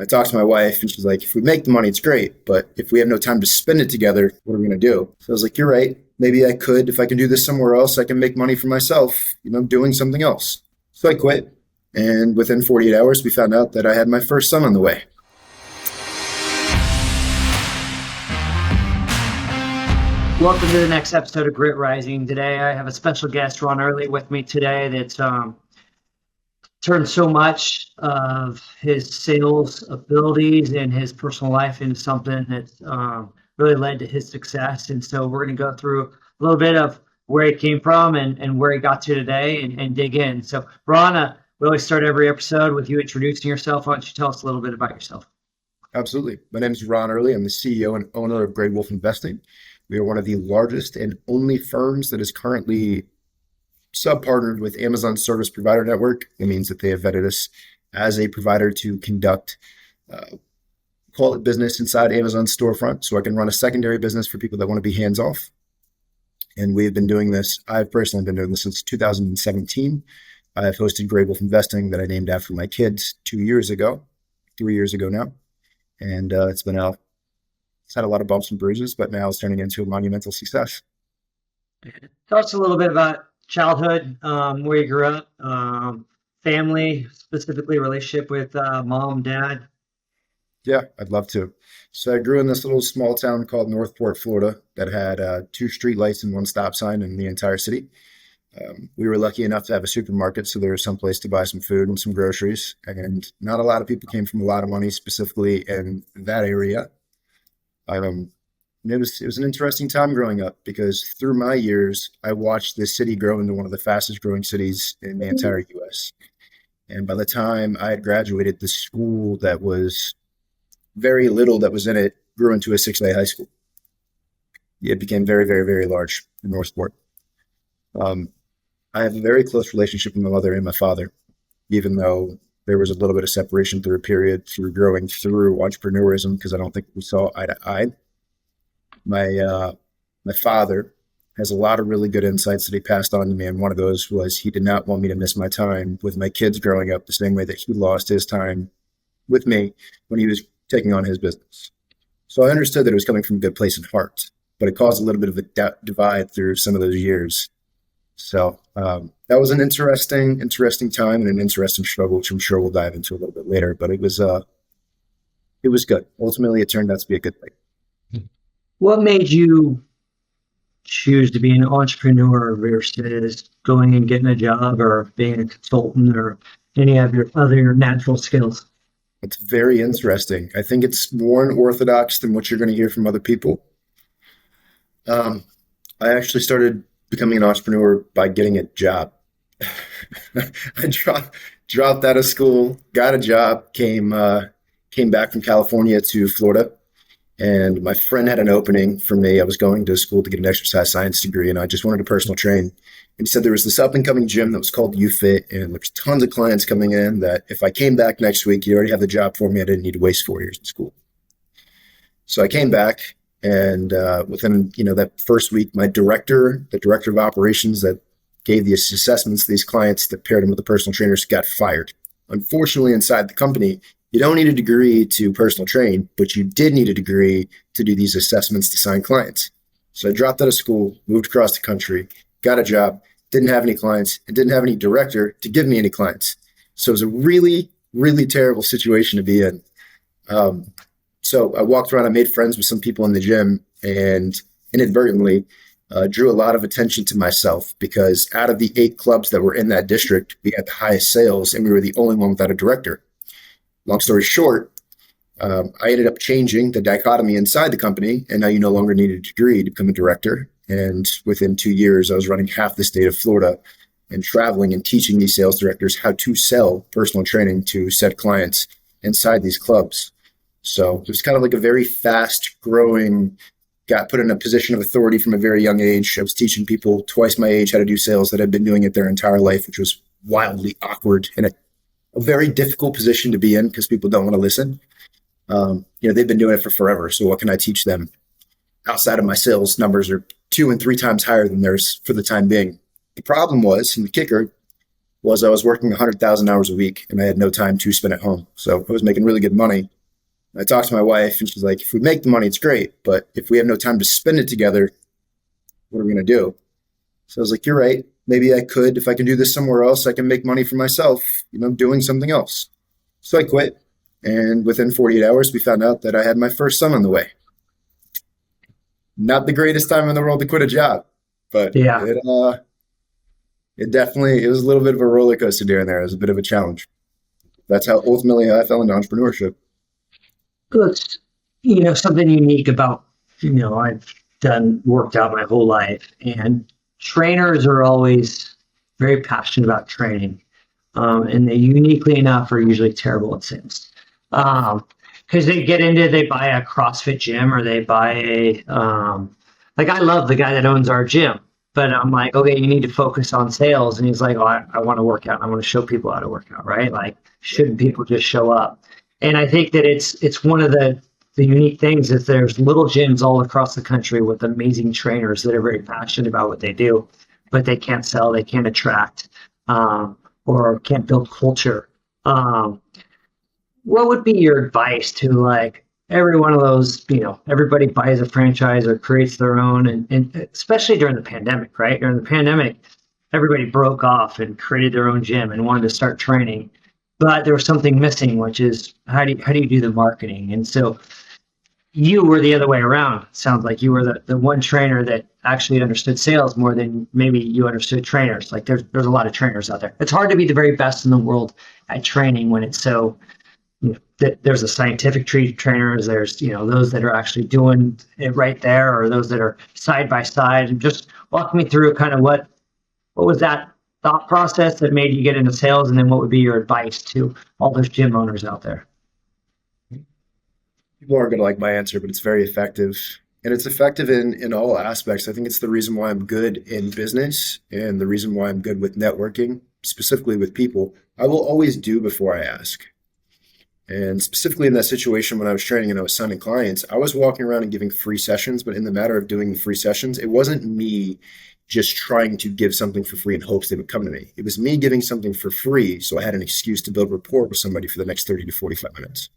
I talked to my wife and she's like, if we make the money, it's great. But if we have no time to spend it together, what are we going to do? So I was like, you're right. Maybe I could, if I can do this somewhere else, I can make money for myself, doing something else. So I quit. And within 48 hours, we found out that I had my first son on the way. Welcome to the next episode of Grit Rising. Today, I have a special guest, Ron Earley, with me today that's turned so much of his sales abilities and his personal life into something that's really led to his success. And so we're going to go through a little bit of where he came from and where he got to today and dig in. So, Ron, we always start every episode with you introducing yourself. Why don't you tell us a little bit about yourself? Absolutely. My name is Ron Earley. I'm the CEO and owner of Greywolfe Investing. We are one of the largest and only firms that is currently sub-partnered with Amazon's service provider network. It means that they have vetted us as a provider to conduct call it business inside Amazon's storefront, so I can run a secondary business for people that want to be hands-off. And we've been doing this, I've personally been doing this since 2017. I've hosted Greywolfe Investing that I named after my kids 3 years ago now. And it's had a lot of bumps and bruises, but now it's turning into a monumental success. Tell us a little bit about childhood, where you grew up, family, specifically relationship with mom, dad. Yeah, I'd love to. So I grew in this little small town called Northport, Florida, that had 2 street lights and 1 stop sign in the entire city. We were lucky enough to have a supermarket, so there was some place to buy some food and some groceries. And not a lot of people came from a lot of money, specifically in that area. It was an interesting time growing up because through my years, I watched this city grow into one of the fastest growing cities in the entire U.S. And by the time I had graduated, the school that was very little that was in it grew into a 6A high school. It became very, very, very large in Northport. I have a very close relationship with my mother and my father, even though there was a little bit of separation through a period through growing through entrepreneurism because I don't think we saw eye to eye. My father has a lot of really good insights that he passed on to me, and one of those was he did not want me to miss my time with my kids growing up the same way that he lost his time with me when he was taking on his business. So I understood that it was coming from a good place in heart, but it caused a little bit of a divide through some of those years. So that was an interesting time and an interesting struggle, which I'm sure we'll dive into a little bit later. But it was good. Ultimately, it turned out to be a good thing. What made you choose to be an entrepreneur versus going and getting a job or being a consultant or any of your other natural skills? It's very interesting. I think it's more unorthodox than what you're going to hear from other people. I actually started becoming an entrepreneur by getting a job. I dropped out of school, got a job, came back from California to Florida, and my friend had an opening for me. I was going to school to get an exercise science degree, and I just wanted to personal train. And he said there was this up-and-coming gym that was called UFit, and there's tons of clients coming in that if I came back next week, you already have the job for me. I didn't need to waste 4 years in school. So I came back. And within that first week, the director of operations that gave the assessments to these clients that paired them with the personal trainers got fired. Unfortunately, inside the company, you don't need a degree to personal train, but you did need a degree to do these assessments to sign clients. So I dropped out of school, moved across the country, got a job, didn't have any clients, and didn't have any director to give me any clients. So it was a really, really terrible situation to be in. So I walked around, I made friends with some people in the gym and inadvertently drew a lot of attention to myself because out of the 8 clubs that were in that district, we had the highest sales and we were the only one without a director. Long story short, I ended up changing the dichotomy inside the company, and now you no longer need a degree to become a director. And within 2 years, I was running half the state of Florida and traveling and teaching these sales directors how to sell personal training to said clients inside these clubs. So it was kind of like a very fast growing, got put in a position of authority from a very young age. I was teaching people twice my age how to do sales that had been doing it their entire life, which was wildly awkward and a very difficult position to be in because people don't want to listen. They've been doing it for forever. So what can I teach them? Outside of my sales numbers are 2 and 3 times higher than theirs for the time being. The problem was, and the kicker, was I was working 100,000 hours a week and I had no time to spend at home. So I was making really good money. I talked to my wife and she's like, if we make the money, it's great. But if we have no time to spend it together, what are we going to do? So I was like, you're right. Maybe I could, if I can do this somewhere else, I can make money for myself, doing something else. So I quit. And within 48 hours, we found out that I had my first son on the way. Not the greatest time in the world to quit a job, but Yeah. it was a little bit of a roller coaster during there. It was a bit of a challenge. That's how ultimately I fell into entrepreneurship. It's, something unique about, I've worked out my whole life, and trainers are always very passionate about training. And they uniquely enough are usually terrible at sales. Because they buy a CrossFit gym or they buy like I love the guy that owns our gym, but I'm like, okay, you need to focus on sales. And he's like, oh, I want to work out. I want to show people how to work out, right? Like, shouldn't people just show up? And I think that it's one of the unique things is there's little gyms all across the country with amazing trainers that are very passionate about what they do, but they can't sell, they can't attract, or can't build culture. What would be your advice to like every one of those, everybody buys a franchise or creates their own, and especially during the pandemic, right? During the pandemic, everybody broke off and created their own gym and wanted to start training. But there was something missing, which is how do you do the marketing? And so you were the other way around. It sounds like you were the one trainer that actually understood sales more than maybe you understood trainers. Like there's a lot of trainers out there. It's hard to be the very best in the world at training when it's so there's a scientific trainers, there's those that are actually doing it right there, or those that are side by side. And just walk me through kind of what was that thought process that made you get into sales, and then what would be your advice to all those gym owners out there? People aren't going to like my answer, but it's very effective. And it's effective in all aspects. I think it's the reason why I'm good in business and the reason why I'm good with networking, specifically with people. I will always do before I ask. And specifically in that situation when I was training and I was signing clients, I was walking around and giving free sessions, but in the matter of doing the free sessions, it wasn't me just trying to give something for free in hopes they would come to me. It was me giving something for free so I had an excuse to build rapport with somebody for the next 30 to 45 minutes.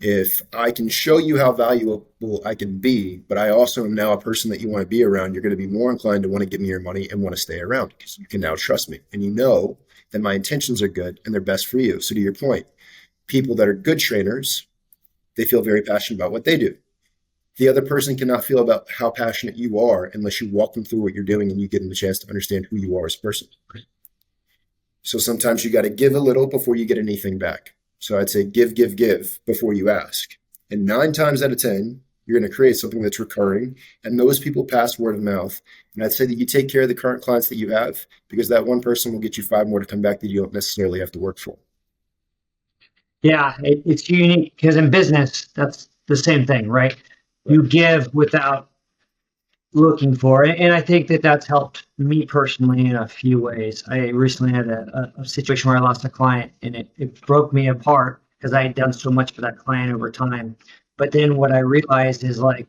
If I can show you how valuable I can be, but I also am now a person that you want to be around, you're going to be more inclined to want to give me your money and want to stay around because you can now trust me. And you know that my intentions are good and they're best for you. So to your point, people that are good trainers, they feel very passionate about what they do. The other person cannot feel about how passionate you are unless you walk them through what you're doing and you give them a chance to understand who you are as a person. So sometimes you got to give a little before you get anything back. So I'd say give before you ask. And 9 times out of 10, you're going to create something that's recurring. And those people pass word of mouth. And I'd say that you take care of the current clients that you have because that one person will get you 5 more to come back that you don't necessarily have to work for. Yeah, it's unique because in business, that's the same thing, right? You give without looking for it. And I think that that's helped me personally in a few ways. I recently had a situation where I lost a client and it broke me apart because I had done so much for that client over time. But then what I realized is like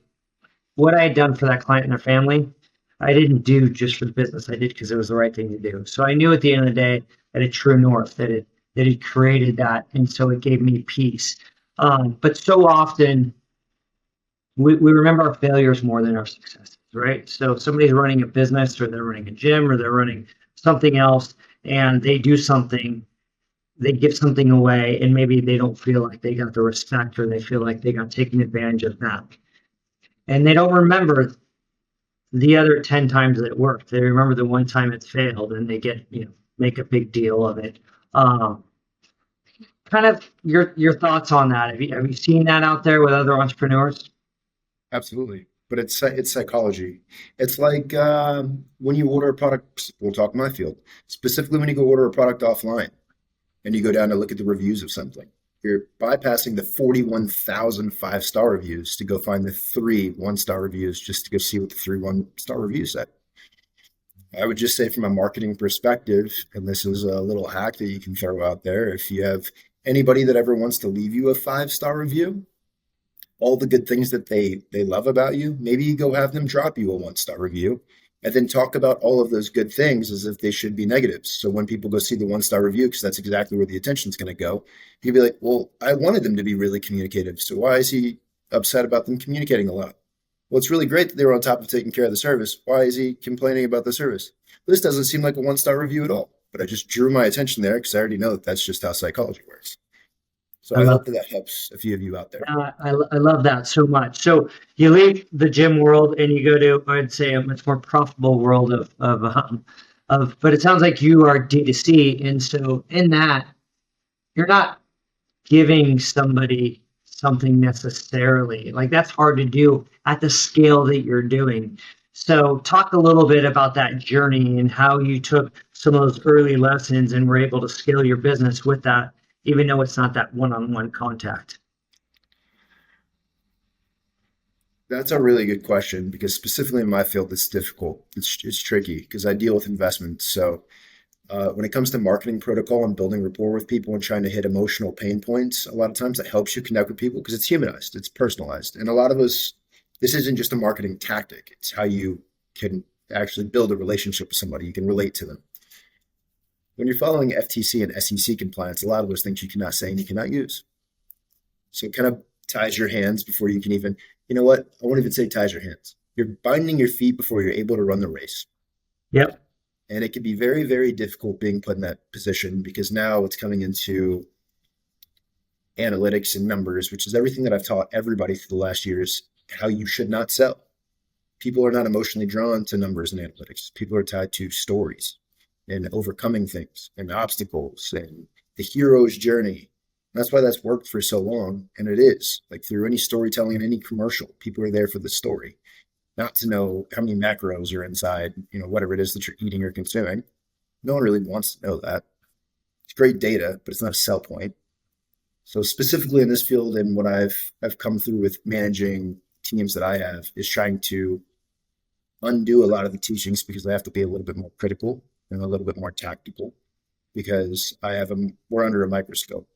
what I had done for that client and their family, I didn't do just for the business. I did because it was the right thing to do. So I knew at the end of the day that it true north, that it created that. And so it gave me peace. But so often we remember our failures more than our successes, right? So if somebody's running a business or they're running a gym or they're running something else and they do something, they give something away and maybe they don't feel like they got the respect or they feel like they got taken advantage of that. And they don't remember the other 10 times that it worked. They remember the one time it failed and they get, make a big deal of it. Kind of your thoughts on that. Have you seen that out there with other entrepreneurs? Absolutely. But it's psychology. It's like when you order a product, we'll talk my field, specifically when you go order a product offline and you go down to look at the reviews of something. You're bypassing the 41,000 5-star reviews to go find the 3 1-star reviews just to go see what the 3 1-star reviews say. I would just say from a marketing perspective, and this is a little hack that you can throw out there, if you have anybody that ever wants to leave you a 5-star review, all the good things that they love about you, maybe you go have them drop you a 1-star review and then talk about all of those good things as if they should be negatives. So when people go see the 1-star review, because that's exactly where the attention is going to go, you can be like, well, I wanted them to be really communicative. So why is he upset about them communicating a lot? Well, it's really great that they were on top of taking care of the service. Why is he complaining about the service? This doesn't seem like a 1-star review at all, but I just drew my attention there because I already know that that's just how psychology works. So I I love hope that that helps a few of you out there. I love that so much. So you leave the gym world and you go to, I'd say, a much more profitable world but it sounds like you are D2C. And so in that, you're not giving somebody something necessarily. Like that's hard to do at the scale that you're doing. So talk a little bit about that journey and how you took some of those early lessons and were able to scale your business with that, even though it's not that one-on-one contact. That's a really good question because specifically in my field, it's difficult. It's tricky because I deal with investments. So when it comes to marketing protocol and building rapport with people and trying to hit emotional pain points, a lot of times it helps you connect with people because it's humanized, it's personalized. And a lot of us, this isn't just a marketing tactic. It's how you can actually build a relationship with somebody. You can relate to them. When you're following FTC and SEC compliance, a lot of those things you cannot say and you cannot use. So it kind of ties your hands before you can even, you know what? I won't even say ties your hands. You're binding your feet before you're able to run the race. Yep. And it can be very, very difficult being put in that position because now it's coming into analytics and numbers, which is everything that I've taught everybody for the last years, how you should not sell. People are not emotionally drawn to numbers and analytics. People are tied to stories and overcoming things and obstacles and the hero's journey. That's why that's worked for so long. And it is like through any storytelling and any commercial, people are there for the story, not to know how many macros are inside, whatever it is that you're eating or consuming. No one really wants to know that. It's great data, but it's not a sell point. So specifically in this field and what I've come through with managing teams that I have is trying to undo a lot of the teachings because I have to be a little bit more critical and a little bit more tactical because we're under a microscope.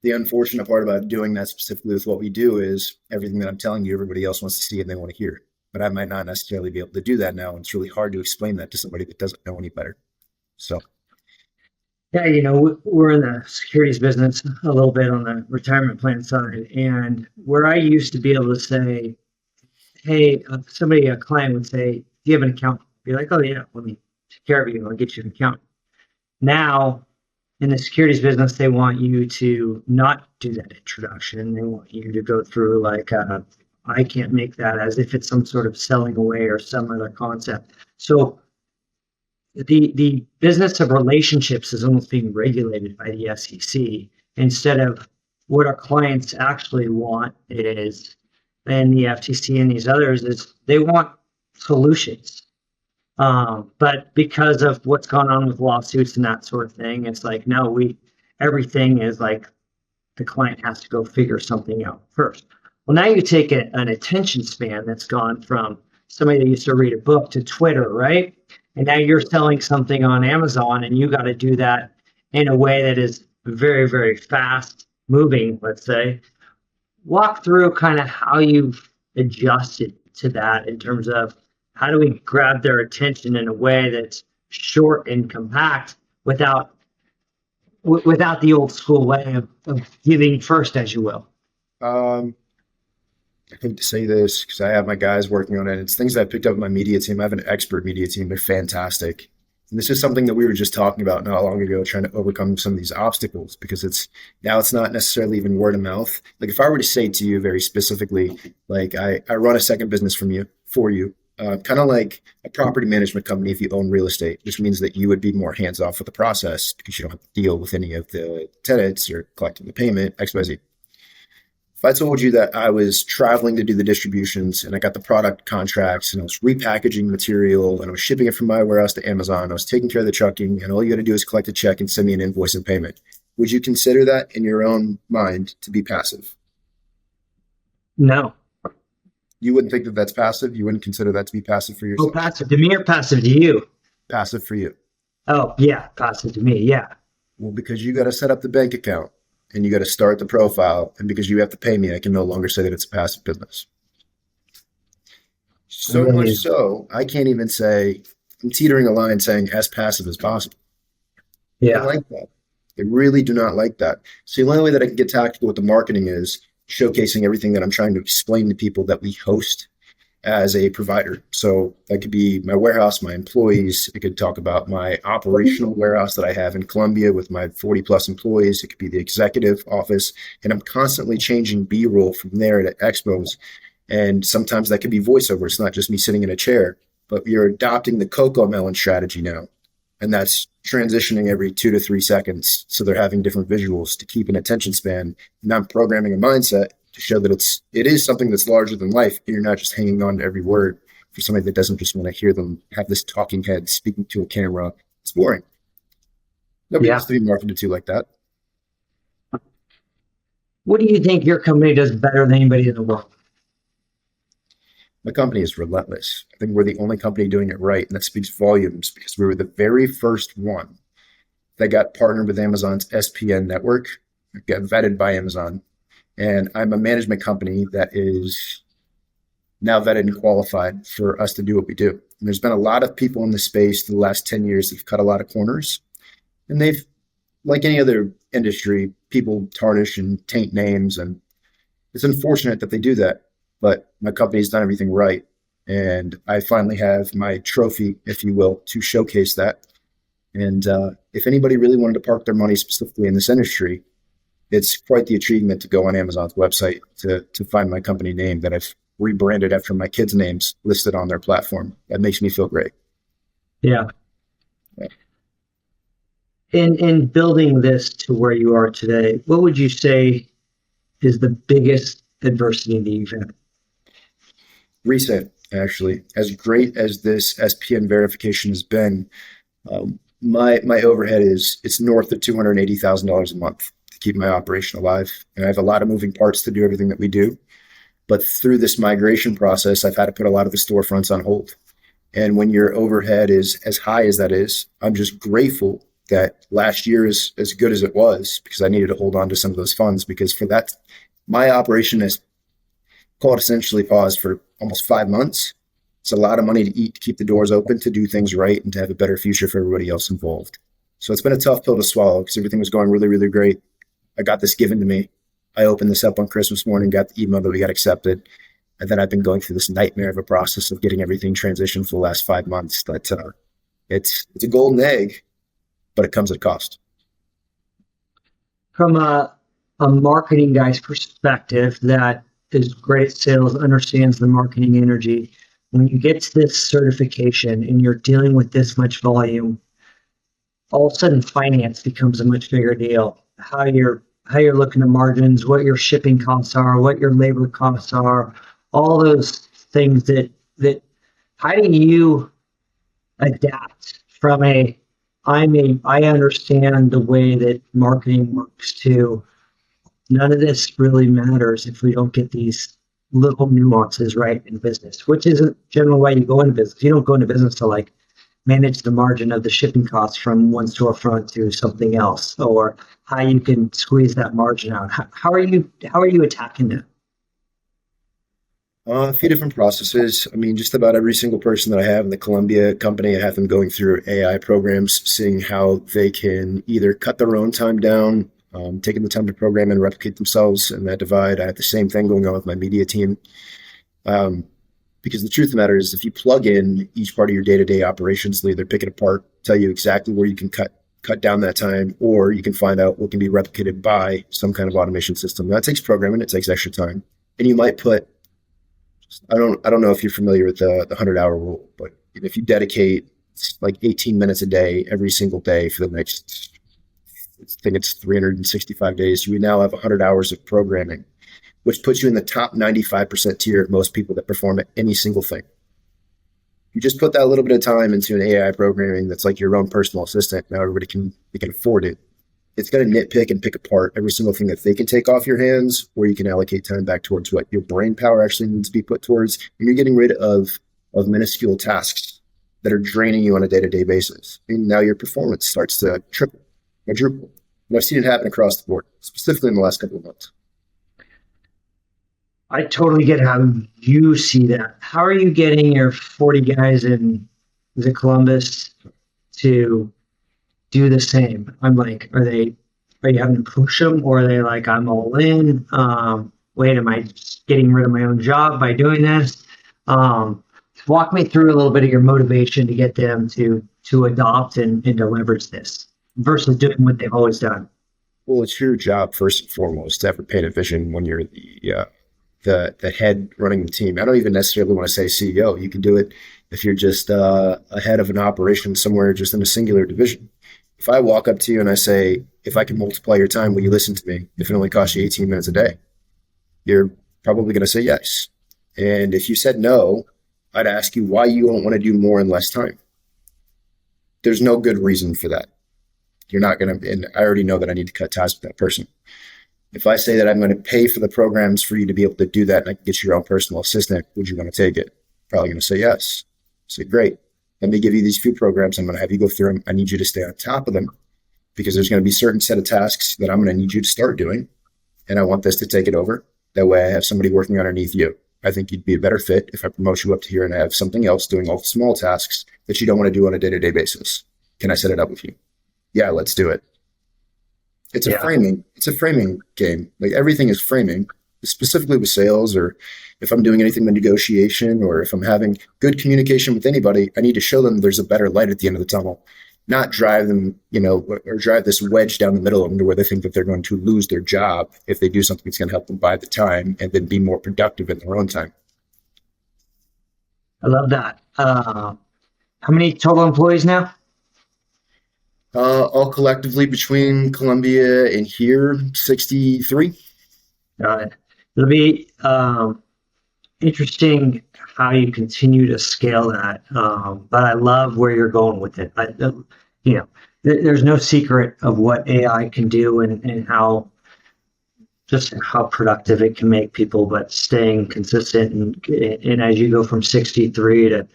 The unfortunate part about doing that specifically with what we do is everything that I'm telling you, everybody else wants to see and they want to hear. But I might not necessarily be able to do that now. And it's really hard to explain that to somebody that doesn't know any better. So. Yeah, we're in the securities business a little bit on the retirement plan side. And where I used to be able to say, hey, a client would say, do you have an account? Be like, oh, yeah, let me take care of you. I'll get you an account. Now, in the securities business, they want you to not do that introduction. They want you to go through like, I can't make that as if it's some sort of selling away or some other concept. So the business of relationships is almost being regulated by the SEC instead of what our clients actually want is, and the FTC and these others is they want solutions. But because of what's gone on with lawsuits and that sort of thing, it's like, no, everything is like the client has to go figure something out first. Well, now you take an attention span that's gone from somebody that used to read a book to Twitter, right? And now you're selling something on Amazon and you got to do that in a way that is very, very fast moving, let's say. Walk through kind of how you've adjusted to that in terms of how do we grab their attention in a way that's short and compact without the old school way of giving first, as you will. I hate to say this because I have my guys working on it. It's things that I picked up with my media team. I have an expert media team. They're fantastic. And this is something that we were just talking about not long ago, trying to overcome some of these obstacles because it's not necessarily even word of mouth. Like if I were to say to you very specifically, like I run a second business for you, kind of like a property management company if you own real estate, which means that you would be more hands off with the process because you don't have to deal with any of the tenants or collecting the payment, XYZ. If I told you that I was traveling to do the distributions and I got the product contracts and I was repackaging material and I was shipping it from my warehouse to Amazon, I was taking care of the trucking and all you got to do is collect a check and send me an invoice and payment. Would you consider that in your own mind to be passive? No. You wouldn't think that that's passive? You wouldn't consider that to be passive for yourself? Oh, passive to me or passive to you? Passive for you. Oh, yeah, passive to me, yeah. Well, because you got to set up the bank account and you got to start the profile. And because you have to pay me, I can no longer say that it's a passive business. So much Amazing. so, I can't even say, I'm teetering a line saying as passive as possible. They don't Yeah. like that. They really do not like that. So the only way that I can get tactical with the marketing is showcasing everything that I'm trying to explain to people that we host as a provider. So that could be my warehouse, my employees. It could talk about my operational warehouse that I have in Columbia with my 40 plus employees. It could be the executive office. And I'm constantly changing B roll from there to expos. And sometimes that could be voiceover. It's not just me sitting in a chair, but you're adopting the Coco Melon strategy now. And that's transitioning every 2 to 3 seconds. So they're having different visuals to keep an attention span. And I'm programming a mindset to show that it is something that's larger than life. And you're not just hanging on to every word for somebody that doesn't just want to hear them have this talking head speaking to a camera. It's boring. Nobody Yeah. wants to be marketed to like that. What do you think your company does better than anybody in the world? My company is relentless. I think we're the only company doing it right. And that speaks volumes because we were the very first one that got partnered with Amazon's SPN network, got vetted by Amazon. And I'm a management company that is now vetted and qualified for us to do what we do. And there's been a lot of people in the space the last 10 years that have cut a lot of corners. And they've, like any other industry, people tarnish and taint names. And it's unfortunate that they do that. But my company's done everything right. And I finally have my trophy, if you will, to showcase that. And if anybody really wanted to park their money specifically in this industry, it's quite the achievement to go on Amazon's website to find my company name that I've rebranded after my kids' names listed on their platform. That makes me feel great. Yeah. Yeah. In building this to where you are today, what would you say is the biggest adversity that you've had? Recent, actually, as great as this SPN verification has been, my overhead is it's north of $280,000 a month to keep my operation alive, and I have a lot of moving parts to do everything that we do. But through this migration process, I've had to put a lot of the storefronts on hold. And when your overhead is as high as that is, I'm just grateful that last year is as good as it was because I needed to hold on to some of those funds because for that, my operation has called essentially paused for almost 5 months. It's a lot of money to eat to keep the doors open, to do things right, and to have a better future for everybody else involved. So it's been a tough pill to swallow because everything was going really, really great. I got this given to me. I opened this up on Christmas morning, got the email that we got accepted. And then I've been going through this nightmare of a process of getting everything transitioned for the last 5 months. But it's a golden egg, but it comes at a cost. From a marketing guy's perspective that is great at sales, understands the marketing energy, when you get to this certification and you're dealing with this much volume, all of a sudden finance becomes a much bigger deal. How you're looking at margins, what your shipping costs are, what your labor costs are, all those things that how do you adapt from I understand the way that marketing works to none of this really matters if we don't get these little nuances right in business, which isn't general way you go into business. You don't go into business to like manage the margin of the shipping costs from one storefront to something else, or how you can squeeze that margin out. How are you attacking that? A few different processes. I mean, just about every single person that I have in the Columbia company, I have them going through AI programs, seeing how they can either cut their own time down, taking the time to program and replicate themselves in that divide. I have the same thing going on with my media team. Um, because the truth of the matter is, if you plug in each part of your day-to-day operations, they'll either pick it apart, tell you exactly where you can cut down that time, or you can find out what can be replicated by some kind of automation system. That takes programming, it takes extra time. And you might put I don't know if you're familiar with the 100-hour rule, but if you dedicate like 18 minutes a day every single day for the next, I think it's 365 days, you would now have 100 hours of programming, which puts you in the top 95% tier of most people that perform at any single thing. You just put that little bit of time into an AI programming that's like your own personal assistant. Now everybody can afford it. It's going to nitpick and pick apart every single thing that they can take off your hands, or you can allocate time back towards what your brain power actually needs to be put towards. And you're getting rid of minuscule tasks that are draining you on a day-to-day basis. And now your performance starts to triple, quadruple. And I've seen it happen across the board, specifically in the last couple of months. I totally get how you see that. How are you getting your 40 guys in the Columbus to do the same? I'm like, are you having to push them, or are they like, I'm all in? Wait, am I just getting rid of my own job by doing this? Um, Walk me through a little bit of your motivation to get them to adopt and to leverage this versus doing what they've always done. Well, it's your job first and foremost to have a paint a vision when you're the head running the team. I don't even necessarily want to say CEO. You can do it if you're just a head of an operation somewhere just in a singular division. If I walk up to you and I say, if I can multiply your time, will you listen to me? If it only costs you 18 minutes a day, you're probably going to say yes. And if you said no, I'd ask you why you don't want to do more in less time. There's no good reason for that. You're not going to, and I already know that I need to cut ties with that person. If I say that I'm going to pay for the programs for you to be able to do that and I can get you your own personal assistant, would you want to take it? Probably going to say yes. Say, great. Let me give you these few programs. I'm going to have you go through them. I need you to stay on top of them because there's going to be certain set of tasks that I'm going to need you to start doing. And I want this to take it over. That way I have somebody working underneath you. I think you'd be a better fit if I promote you up to here and I have something else doing all the small tasks that you don't want to do on a day-to-day basis. Can I set it up with you? Yeah, let's do it. Yeah. It's a framing game. Like everything is framing, specifically with sales, or if I'm doing anything with negotiation, or if I'm having good communication with anybody, I need to show them there's a better light at the end of the tunnel, not drive them, or drive this wedge down the middle of them to where they think that they're going to lose their job if they do something that's going to help them buy the time and then be more productive in their own time. I love that. How many total employees now? All collectively between Columbia and here, 63. It'll be interesting how you continue to scale that. But I love where you're going with it. There's no secret of what AI can do and how just how productive it can make people, but staying consistent and as you go from 63 to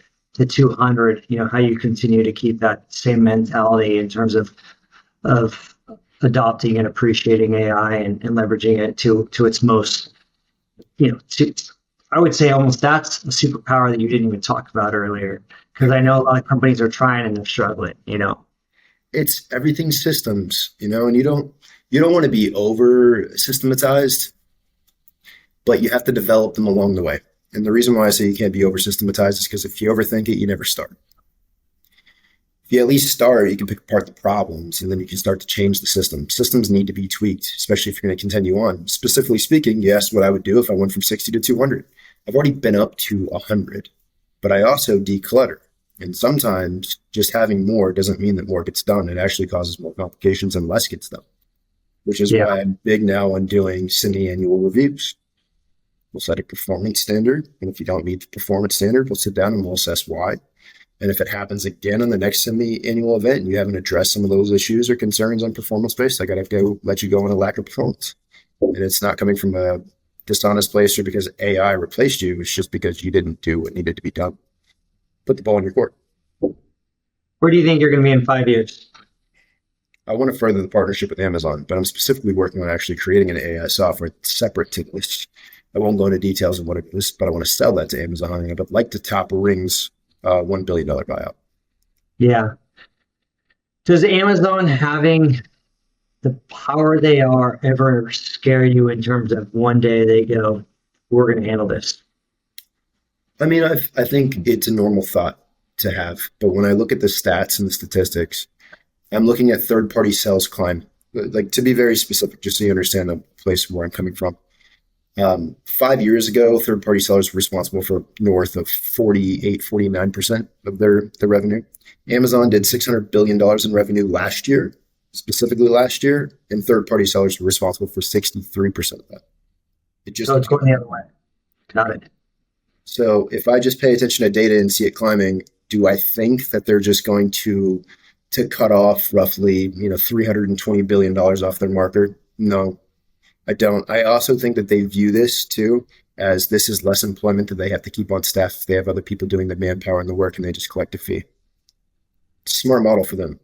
200, how you continue to keep that same mentality in terms of adopting and appreciating AI and leveraging it to its most, to, I would say almost that's a superpower that you didn't even talk about earlier, because I know a lot of companies are trying and they're struggling. It's everything systems, and you don't want to be over systematized, but you have to develop them along the way. And the reason why I say you can't be over systematized is because if you overthink it, you never start. If you at least start, you can pick apart the problems and then you can start to change the system. Systems need to be tweaked, especially if you're going to continue on. Specifically speaking, you asked what I would do if I went from 60 to 200. I've already been up to 100, but I also declutter. And sometimes just having more doesn't mean that more gets done. It actually causes more complications and less gets done, which is Yeah. why I'm big now on doing semi-annual reviews. We'll set a performance standard. And if you don't meet the performance standard, we'll sit down and we'll assess why. And if it happens again on the next semi-annual event and you haven't addressed some of those issues or concerns on performance based, I got to go let you go on a lack of performance. And it's not coming from a dishonest place or because AI replaced you. It's just because you didn't do what needed to be done. Put the ball in your court. Where do you think you're going to be in 5 years? I want to further the partnership with Amazon, but I'm specifically working on actually creating an AI software separate to this. I won't go into details of what it is, but I want to sell that to Amazon. And I'd like to top Ring's $1 billion buyout. Yeah. Does Amazon having the power they are ever scare you in terms of one day they go, we're going to handle this? I mean, I think it's a normal thought to have, but when I look at the stats and the statistics, I'm looking at third-party sales climb. Like to be very specific, just so you understand the place where I'm coming from. 5 years ago, third-party sellers were responsible for north of 48, 49% of their revenue. Amazon did $600 billion in revenue last year, specifically last year, and third-party sellers were responsible for 63% of that. It just So it's going the other way. Got it. So if I just pay attention to data and see it climbing, do I think that they're just going to cut off roughly, $320 billion off their market? No, I don't. I also think that they view this too as this is less employment that they have to keep on staff if they have other people doing the manpower and the work and they just collect a fee. It's a smart model for them.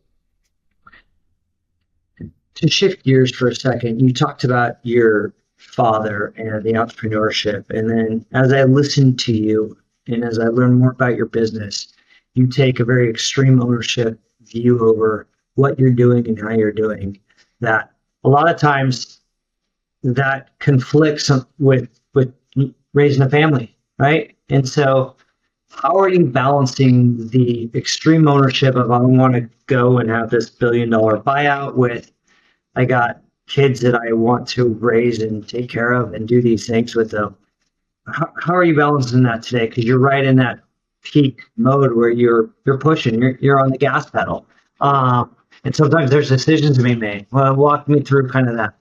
To shift gears for a second, you talked about your father and the entrepreneurship. And then as I listen to you and as I learn more about your business, you take a very extreme ownership view over what you're doing and how you're doing that. A lot of times that conflicts with raising a family, right? And so how are you balancing the extreme ownership of I want to go and have this $1 billion buyout with I got kids that I want to raise and take care of and do these things with them? How are you balancing that today? Because you're right in that peak mode where you're pushing, you're on the gas pedal, and sometimes there's decisions to be made. Well, walk me through kind of that.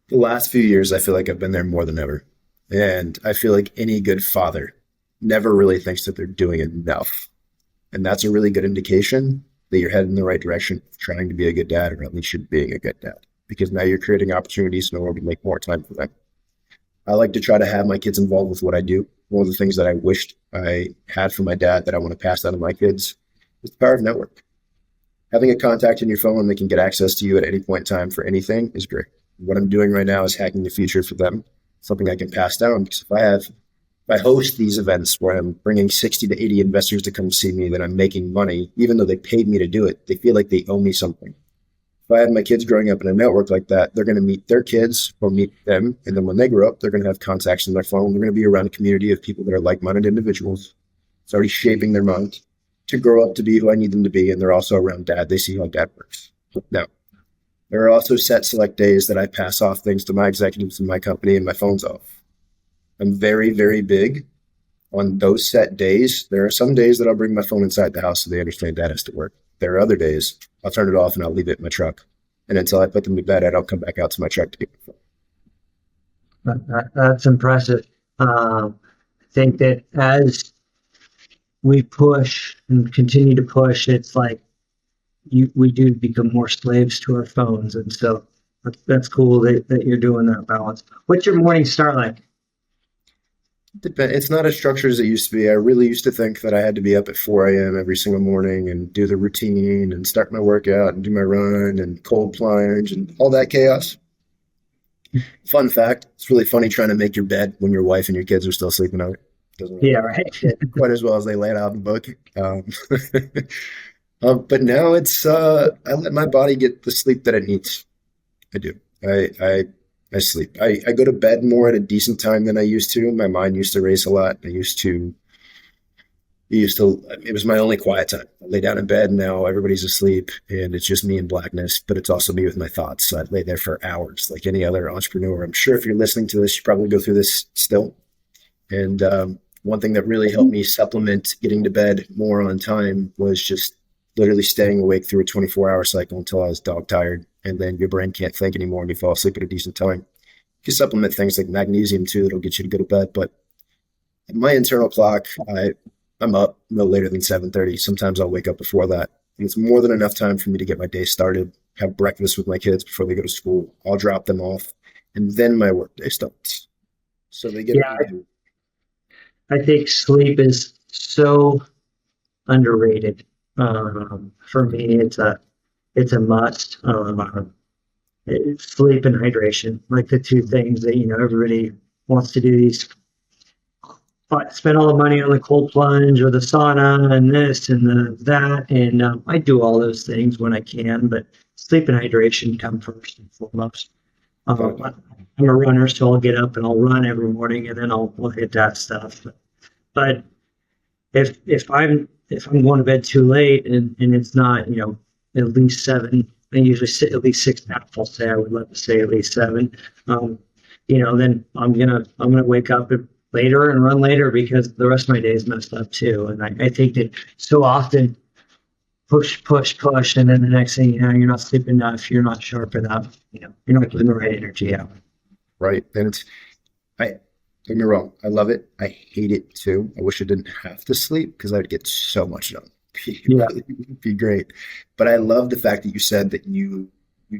The last few years, I feel like I've been there more than ever. And I feel like any good father never really thinks that they're doing enough. And that's a really good indication that you're heading in the right direction, trying to be a good dad, or at least you're being a good dad, because now you're creating opportunities in order to make more time for them. I like to try to have my kids involved with what I do. One of the things that I wished I had from my dad that I want to pass down to my kids is the power of network. Having a contact in your phone that can get access to you at any point in time for anything is great. What I'm doing right now is hacking the future for them, something I can pass down. Because if I host these events where I'm bringing 60 to 80 investors to come see me, that I'm making money, even though they paid me to do it, they feel like they owe me something. If I had my kids growing up in a network like that, they're going to meet their kids or meet them. And then when they grow up, they're going to have contacts in their phone. They're going to be around a community of people that are like-minded individuals. It's already shaping their mind to grow up to be who I need them to be. And they're also around dad. They see how dad works. Now, there are also set select days that I pass off things to my executives in my company and my phone's off. I'm very, very big on those set days. There are some days that I'll bring my phone inside the house so they understand dad has to work. There are other days I'll turn it off and I'll leave it in my truck. And until I put them to bed, I don't come back out to my truck to get my phone. That's impressive. I think that as we push and continue to push, it's like we do become more slaves to our phones. And so that's cool that you're doing that balance. What's your morning start like? It's not as structured as it used to be. I really used to think that I had to be up at 4 a.m. every single morning and do the routine and start my workout and do my run and cold plunge and all that chaos. Fun fact, it's really funny trying to make your bed when your wife and your kids are still sleeping out. Doesn't Yeah, right. quite as well as they lay it out in the book. But now it's I let my body get the sleep that it needs. I do. I sleep. I go to bed more at a decent time than I used to. My mind used to race a lot. It was my only quiet time. I lay down in bed and now everybody's asleep and it's just me in blackness, but it's also me with my thoughts. So I lay there for hours like any other entrepreneur. I'm sure if you're listening to this, you probably go through this still. And one thing that really helped me supplement getting to bed more on time was just literally staying awake through a 24-hour cycle until I was dog tired. And then your brain can't think anymore and you fall asleep at a decent time. You can supplement things like magnesium too. That'll get you to go to bed. But my internal clock, I'm up no later than 7:30. Sometimes I'll wake up before that. And it's more than enough time for me to get my day started, have breakfast with my kids before they go to school. I'll drop them off. And then my work day starts. So they get I think sleep is so underrated. For me, it's a must. Sleep and hydration, like the two things that everybody wants to do. These spend all the money on the cold plunge or the sauna and this and that, and I do all those things when I can. But sleep and hydration come first and foremost. I'm a runner, so I'll get up and I'll run every morning, and then I'll look at that stuff. But if I'm going to bed too late and it's not, at least 7, I usually sit at least 6 hours. I'll say I would love to say at least 7. Then I'm gonna wake up later and run later because the rest of my day is messed up too. And I think that so often push, and then the next thing you're not sleeping enough, you're not sharp enough, you're not getting the right energy out. Right. And don't get me wrong, I love it. I hate it too. I wish I didn't have to sleep because I would get so much done. It'd be great. But I love the fact that you said that you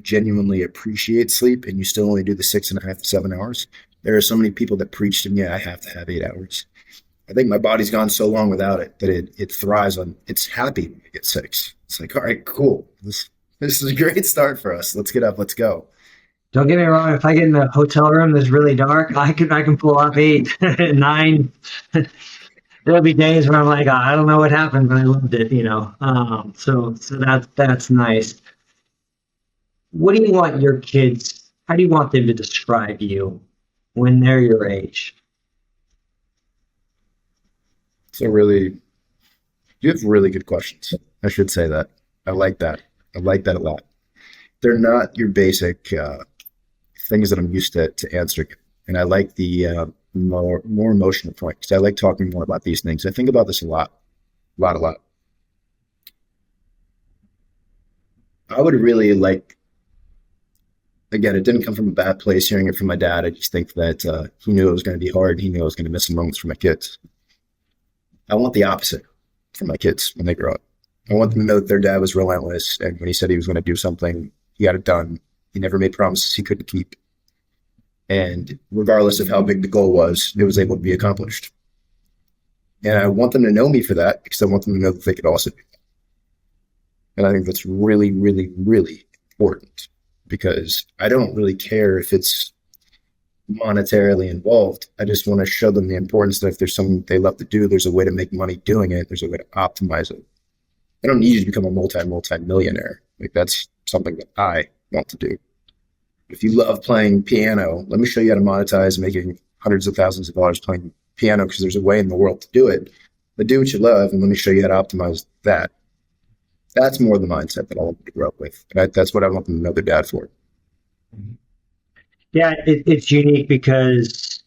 genuinely appreciate sleep and you still only do the 6.5 to 7 hours. There are so many people that preach to me, I have to have 8 hours. I think my body's gone so long without it that it thrives on, it's happy when you get 6. It's like, all right, cool. This is a great start for us. Let's get up. Let's go. Don't get me wrong. If I get in a hotel room that's really dark, I can pull off 8, 9. There'll be days where I'm like, I don't know what happened, but I loved it. So that's nice. What do you want your kids? How do you want them to describe you when they're your age? So really, you have really good questions. I should say that. I like that. I like that a lot. They're not your basic things that I'm used to answering. And I like the more emotional point because I like talking more about these things. I think about this a lot, a lot. I would really like, again, it didn't come from a bad place hearing it from my dad. I just think that he knew it was going to be hard. He knew I was going to miss some moments for my kids. I want the opposite for my kids when they grow up. I want them to know that their dad was relentless. And when he said he was going to do something, he got it done. He never made promises he couldn't keep. And regardless of how big the goal was, it was able to be accomplished. And I want them to know me for that because I want them to know that they could also do that. And I think that's really, really, really important because I don't really care if it's monetarily involved. I just want to show them the importance that if there's something they love to do, there's a way to make money doing it. There's a way to optimize it. I don't need you to become a multi-millionaire. Like that's something that I want to do. If you love playing piano, let me show you how to monetize making hundreds of thousands of dollars playing piano because there's a way in the world to do it. But do what you love and let me show you how to optimize that. That's more the mindset that I want them to grow up with. That's what I want them to know their dad for. Yeah, it's unique because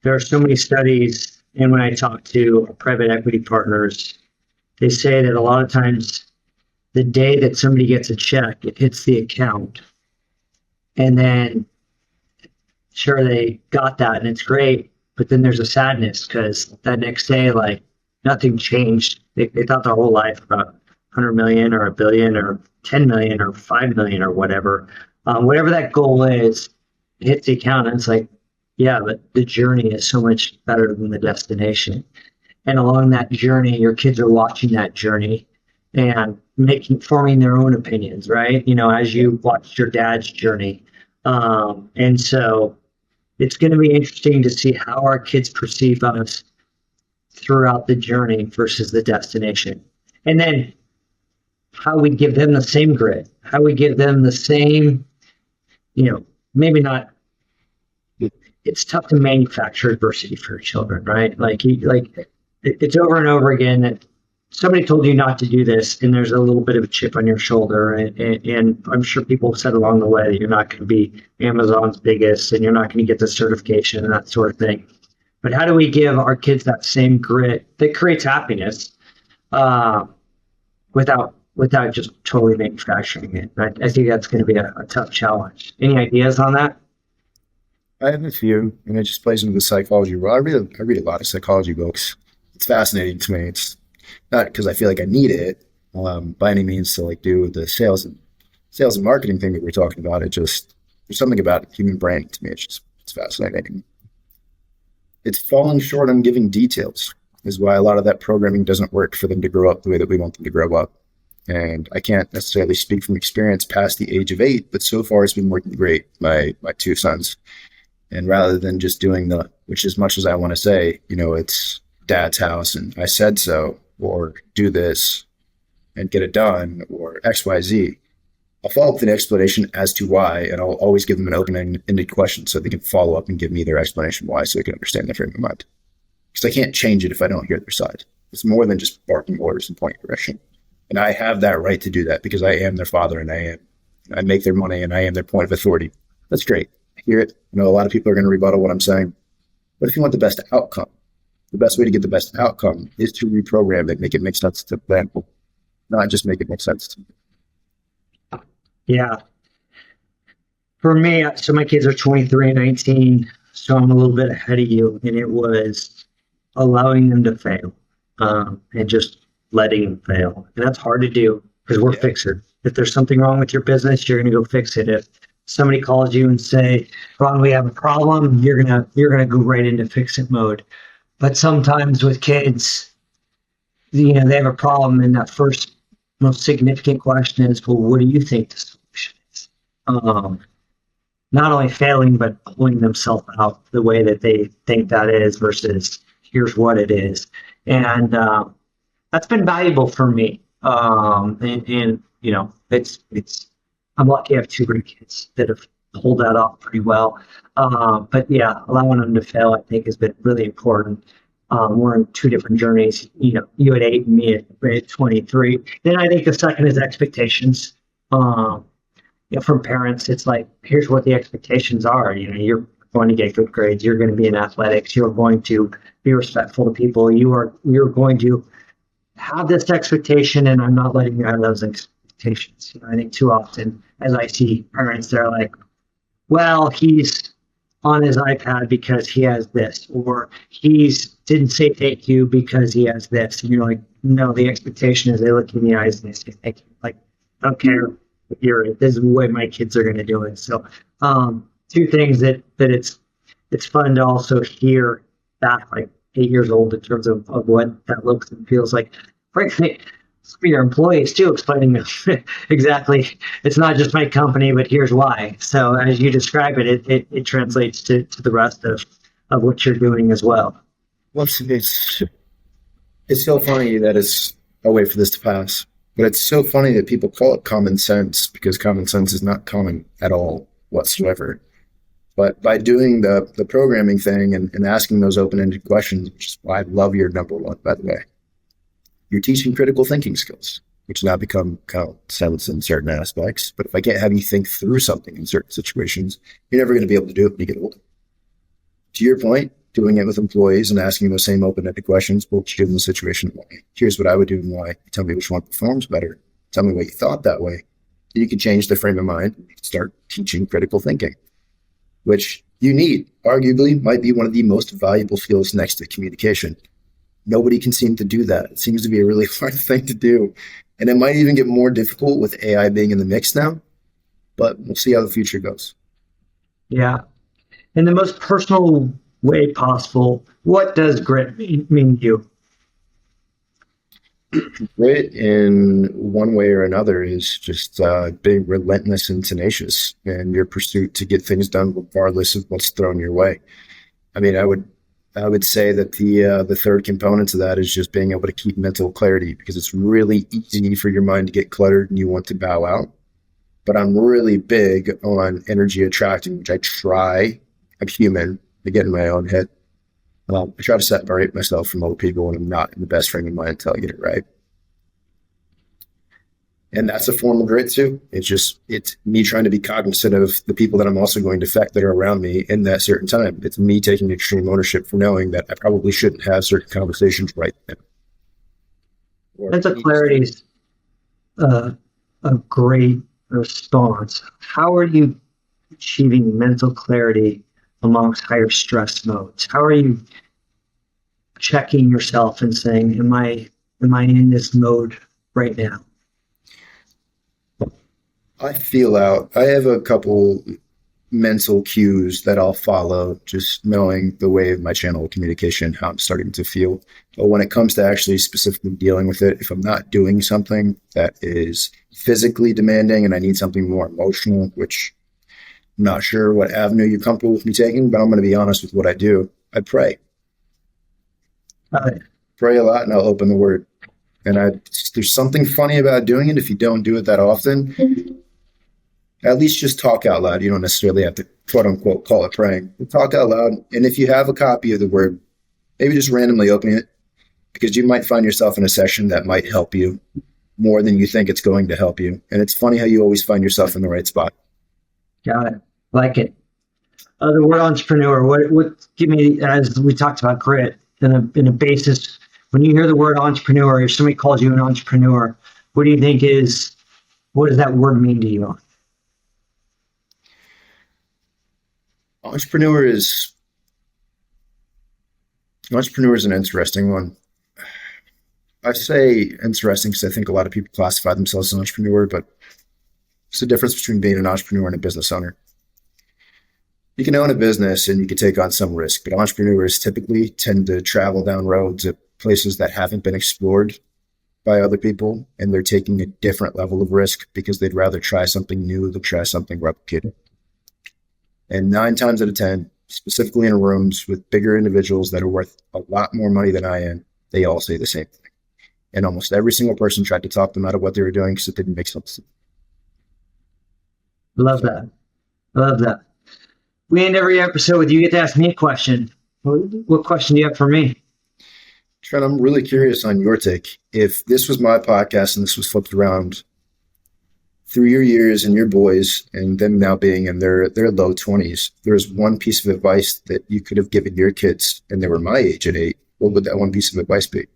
there are so many studies, and when I talk to private equity partners, they say that a lot of times the day that somebody gets a check, it hits the account. And then, sure, they got that and it's great, but then there's a sadness because that next day, like nothing changed. They thought their whole life about 100 million or a billion or 10 million or 5 million or whatever. Whatever that goal is, it hits the account and it's like, yeah, but the journey is so much better than the destination. And along that journey, your kids are watching that journey and forming their own opinions, right? As you watched your dad's journey. And so it's going to be interesting to see how our kids perceive us throughout the journey versus the destination. And then how we give them the same grit, how we give them the same, maybe not, it's tough to manufacture adversity for children, right? It's over and over again that somebody told you not to do this and there's a little bit of a chip on your shoulder. And I'm sure people have said along the way that you're not going to be Amazon's biggest and you're not going to get the certification and that sort of thing. But how do we give our kids that same grit that creates happiness without just totally manufacturing it? I think that's going to be a tough challenge. Any ideas on that? I have a few, and it just plays into the psychology world. I read a lot of psychology books. It's fascinating to me. It's not because I feel like I need it by any means to do the sales and marketing thing that we're talking about. It just there's something about human brain to me. It's fascinating. It's falling short on giving details is why a lot of that programming doesn't work for them to grow up the way that we want them to grow up. And I can't necessarily speak from experience past the age of 8, but so far it's been working great. My 2 sons. And rather than just doing which as much as I want to say, it's dad's house and I said so, or do this and get it done, or X, Y, Z, I'll follow up with an explanation as to why, and I'll always give them an open-ended question so they can follow up and give me their explanation why so they can understand their frame of mind. Because I can't change it if I don't hear their side. It's more than just barking orders and pointing direction. And I have that right to do that because I am their father and I make their money and I am their point of authority. That's great. I hear it. A lot of people are going to rebuttal what I'm saying. But if you want the best outcome, the best way to get the best outcome is to reprogram it, make it make sense to them, not just make it make sense to me. Yeah. For me, so my kids are 23 and 19, so I'm a little bit ahead of you, and it was allowing them to fail and just letting them fail. And that's hard to do because we're fixers. If there's something wrong with your business, you're going to go fix it. If somebody calls you and say, Ron, we have a problem, you're gonna go right into fix it mode. But sometimes with kids, they have a problem, and that first most significant question is, well, what do you think the solution is? not only failing, but pulling themselves out the way that they think that is versus here's what it is. And that's been valuable for me. And you know, I'm lucky I have two great kids that have pulled that off pretty well. But yeah, allowing them to fail, I think, has been really important. We're in two different journeys. You know, you at 8 and me at 23. Then I think the second is expectations. You know, from parents, it's like, here's what the expectations are. You know, you're going to get good grades. You're going to be in athletics. You're going to be respectful to people. You're going to have this expectation, and I'm not letting you have those expectations. You know, I think too often, as I see parents, they're like, well, he's on his iPad because he has this, or he's didn't say thank you because he has this. And you're like, no, the expectation is they look you in the eyes and they say thank you. Like, I don't care if this is the way my kids are going to do it. So, two things that it's fun to also hear back like 8 years old in terms of what that looks and feels like. Frankly, for your employees too, explaining exactly, it's not just my company, but here's why. So as you describe it, it translates to the rest of what you're doing as well. Well, it's so funny that it's, I'll wait for this to pass, but it's so funny that people call it common sense because common sense is not common at all whatsoever. But by doing the programming thing and asking those open-ended questions, which is why I love your number one, by the way, you're teaching critical thinking skills, which now become kind of sense in certain aspects. But if I can't have you think through something in certain situations, you're never going to be able to do it when you get older. To your point, doing it with employees and asking those same open-ended questions, we'll give them the situation. Here's what I would do and why. Tell me which one performs better. Tell me what you thought that way. You can change the frame of mind. You can start teaching critical thinking, which you need, arguably, might be one of the most valuable skills next to communication. Nobody can seem to do that. It seems to be a really hard thing to do. And it might even get more difficult with AI being in the mix now, but we'll see how the future goes. Yeah. In the most personal way possible, what does grit mean to you? Grit, in one way or another, is just being relentless and tenacious in your pursuit to get things done regardless of what's thrown your way. I mean, I would say that the third component to that is just being able to keep mental clarity, because it's really easy for your mind to get cluttered and you want to bow out. But I'm really big on energy attracting, which I try. I'm human. I get in my own head. I try to separate myself from other people when I'm not in the best frame of mind until I get it right. And that's a form of grit too. It's me trying to be cognizant of the people that I'm also going to affect that are around me in that certain time. It's me taking extreme ownership for knowing that I probably shouldn't have certain conversations right now. Mental clarity is a great response. How are you achieving mental clarity amongst higher stress modes? How are you checking yourself and saying, am I in this mode right now? I feel out. I have a couple mental cues that I'll follow, just knowing the way of my channel of communication, how I'm starting to feel. But when it comes to actually specifically dealing with it, if I'm not doing something that is physically demanding and I need something more emotional, which I'm not sure what avenue you're comfortable with me taking, but I'm going to be honest with what I do. I pray. Pray a lot and I'll open the word. And there's something funny about doing it if you don't do it that often. At least just talk out loud. You don't necessarily have to, quote unquote, call it praying. Talk out loud. And if you have a copy of the word, maybe just randomly open it, because you might find yourself in a session that might help you more than you think it's going to help you. And it's funny how you always find yourself in the right spot. Got it. Like it. The word entrepreneur, what give me, as we talked about grit, in a basis, when you hear the word entrepreneur, if somebody calls you an entrepreneur, what do you think what does that word mean to you? Entrepreneur is an interesting one. I say interesting because I think a lot of people classify themselves as an entrepreneur, but it's the difference between being an entrepreneur and a business owner. You can own a business and you can take on some risk, but entrepreneurs typically tend to travel down roads at places that haven't been explored by other people, and they're taking a different level of risk because they'd rather try something new than try something replicated. And 9 times out of 10, specifically in rooms with bigger individuals that are worth a lot more money than I am, they all say the same thing. And almost every single person tried to talk them out of what they were doing because it didn't make sense. Love that. Love that. We end every episode with you get to ask me a question. What question do you have for me? Trent, I'm really curious on your take. If this was my podcast and this was flipped around through your years and your boys and them now being in their low 20s, there's one piece of advice that you could have given your kids and they were my age at 8, what would that one piece of advice be?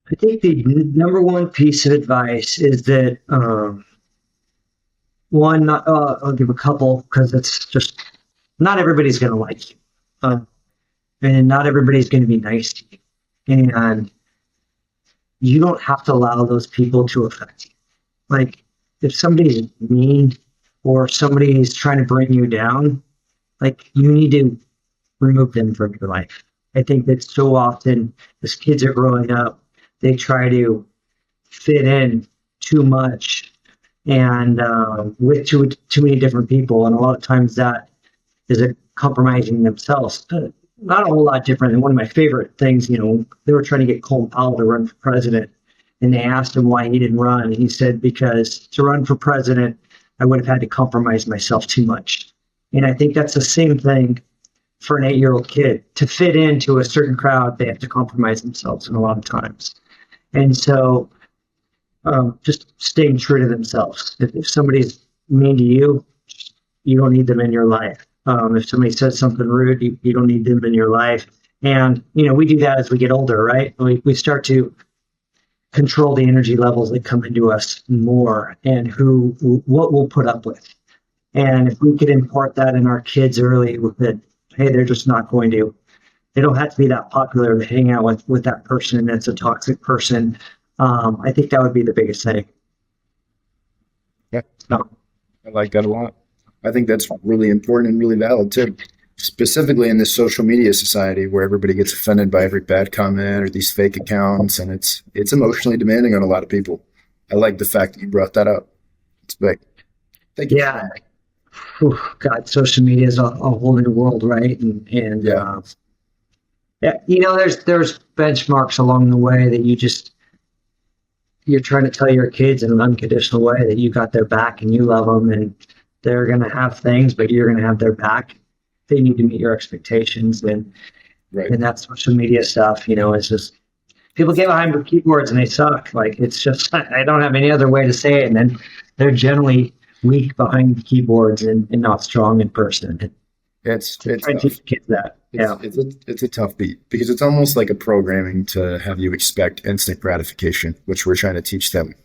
I think the number one piece of advice is that, one, I'll give a couple because it's just not everybody's going to like you. And not everybody's going to be nice to you. And you don't have to allow those people to affect you. Like, if somebody's mean or somebody's trying to bring you down, like, you need to remove them from your life. I think that so often as kids are growing up, they try to fit in too much and with too many different people. And a lot of times that is compromising themselves. Not a whole lot different than one of my favorite things. You know, they were trying to get Colin Powell to run for president, and they asked him why he didn't run. And he said, because to run for president, I would have had to compromise myself too much. And I think that's the same thing for an 8-year-old kid. To fit into a certain crowd, they have to compromise themselves in a lot of times. And so just staying true to themselves. If somebody's mean to you, you don't need them in your life. If somebody says something rude, you don't need them in your life. And, you know, we do that as we get older, right? We start to control the energy levels that come into us more and what we'll put up with. And if we could impart that in our kids early with that, hey, they're just not going to, they don't have to be that popular to hang out with that person that's a toxic person. I think that would be the biggest thing. Yeah, no, I like that a lot. I think that's really important and really valid too, specifically in this social media society where everybody gets offended by every bad comment or these fake accounts, and it's emotionally demanding on a lot of people. I like the fact that you brought that up. It's big. Thank you. Yeah. God, social media is a whole new world, right? And yeah, you know, there's benchmarks along the way that you're trying to tell your kids in an unconditional way that you got their back and you love them, and they're going to have things, but you're going to have their back. They need to meet your expectations. And that social media stuff, you know, it's just, people get behind their keyboards and they suck. Like, it's just, I don't have any other way to say it. And then they're generally weak behind keyboards and not strong in person. It's try to teach kids that. It's a tough beat because it's almost like a programming to have you expect instant gratification, which we're trying to teach them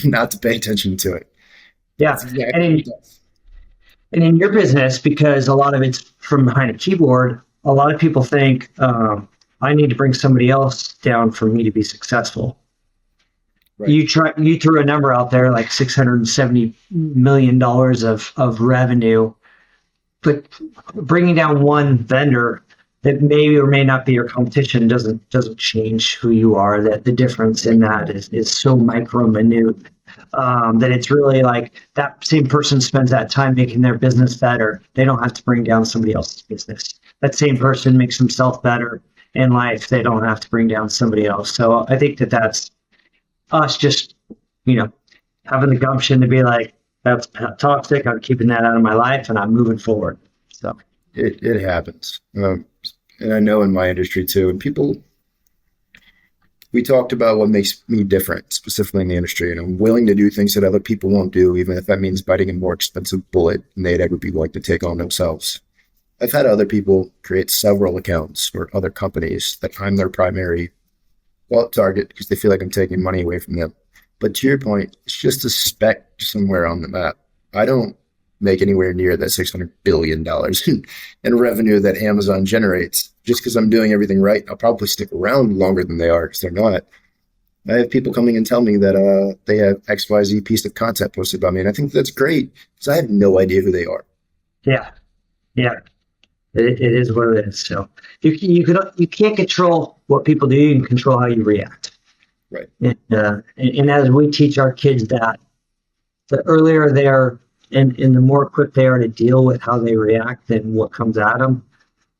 not to pay attention to it. Yeah. And in your business, because a lot of it's from behind a keyboard, a lot of people think I need to bring somebody else down for me to be successful. Right. You threw a number out there like $670 million of revenue, but bringing down one vendor that may or may not be your competition doesn't change who you are. That the difference in that is so micro minute that it's really like that same person spends that time making their business better. They don't have to bring down somebody else's business. That same person makes himself better in life. They don't have to bring down somebody else. So I think that's us just, you know, having the gumption to be like, that's toxic. I'm keeping that out of my life and I'm moving forward. So it happens. And I know in my industry too, and we talked about what makes me different, specifically in the industry, and I'm willing to do things that other people won't do, even if that means biting a more expensive bullet than they'd ever be willing to take on themselves. I've had other people create several accounts for other companies that I'm their primary target because they feel like I'm taking money away from them. But to your point, it's just a speck somewhere on the map. I don't make anywhere near that $600 billion in revenue that Amazon generates. Just because I'm doing everything right, I'll probably stick around longer than they are because they're not. I have people coming and tell me that they have XYZ piece of content posted about me, and I think that's great because I have no idea who they are. Yeah. It is what it is. So you can't control what people do. You can control how you react. Right. And as we teach our kids that the earlier they're And the more quick they are to deal with how they react than what comes at them,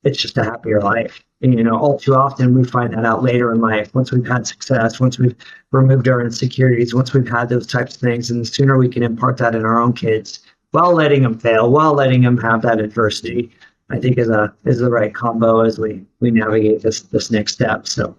it's just a happier life. And, all too often we find that out later in life, once we've had success, once we've removed our insecurities, once we've had those types of things. And the sooner we can impart that in our own kids while letting them fail, while letting them have that adversity, I think is the right combo as we navigate this next step. So